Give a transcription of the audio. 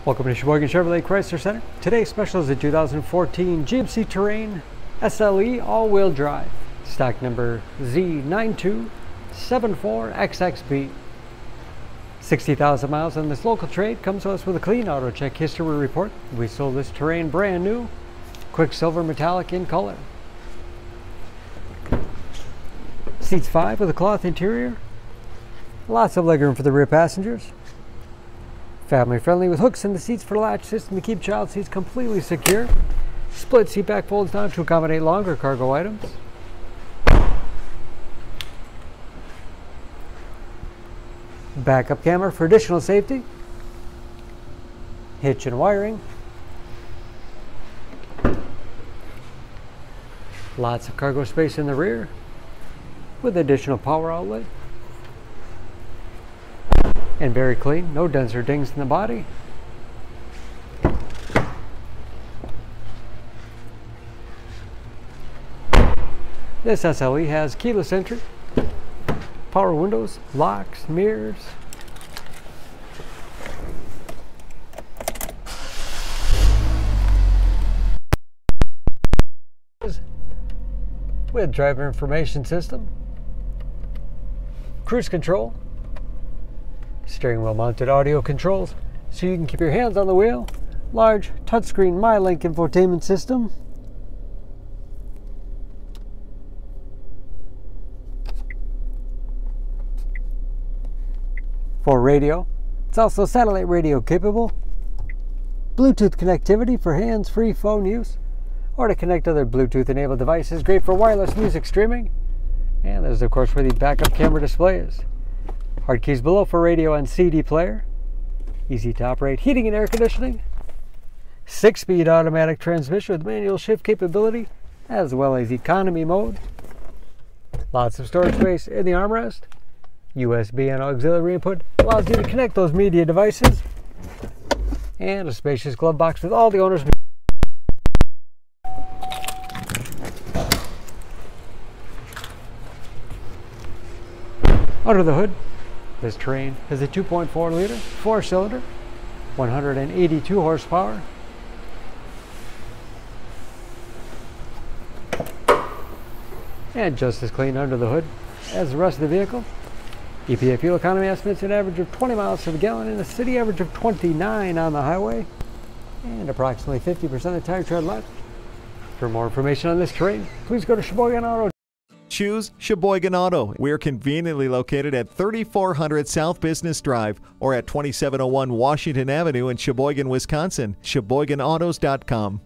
Welcome to Sheboygan Chevrolet Chrysler Center. Today's special is the 2014 GMC Terrain SLE all-wheel drive, stock number Z9274XXB. 60,000 miles on this local trade. Comes to us with a clean auto check history report. We sold this Terrain brand new, Quicksilver Metallic in color. Seats 5 with a cloth interior. Lots of legroom for the rear passengers. Family friendly with hooks in the seats for latch system to keep child seats completely secure. Split seat back folds down to accommodate longer cargo items. Backup camera for additional safety. Hitch and wiring. Lots of cargo space in the rear with additional power outlet. And very clean, no dents or dings in the body. This SLE has keyless entry, power windows, locks, mirrors. With driver information system, cruise control, steering wheel mounted audio controls so you can keep your hands on the wheel, large touchscreen MyLink infotainment system, for radio. It's also satellite radio capable, Bluetooth connectivity for hands-free phone use or to connect other Bluetooth enabled devices, great for wireless music streaming. And there's of course where the backup camera display is. Hard keys below for radio and CD player. Easy to operate heating and air conditioning. 6-speed automatic transmission with manual shift capability as well as economy mode. Lots of storage space in the armrest. USB and auxiliary input allows you to connect those media devices. And a spacious glove box with all the owner's media. Under the hood, this Terrain has a 2.4 liter, 4-cylinder, 182 horsepower. And just as clean under the hood as the rest of the vehicle. EPA fuel economy estimates an average of 20 miles to the gallon and a city average of 29 on the highway. And approximately 50% of the tire tread left. For more information on this Terrain, please go to Sheboygan Auto. Choose Sheboygan Auto. We're conveniently located at 3400 South Business Drive or at 2701 Washington Avenue in Sheboygan, Wisconsin. SheboyganAutos.com.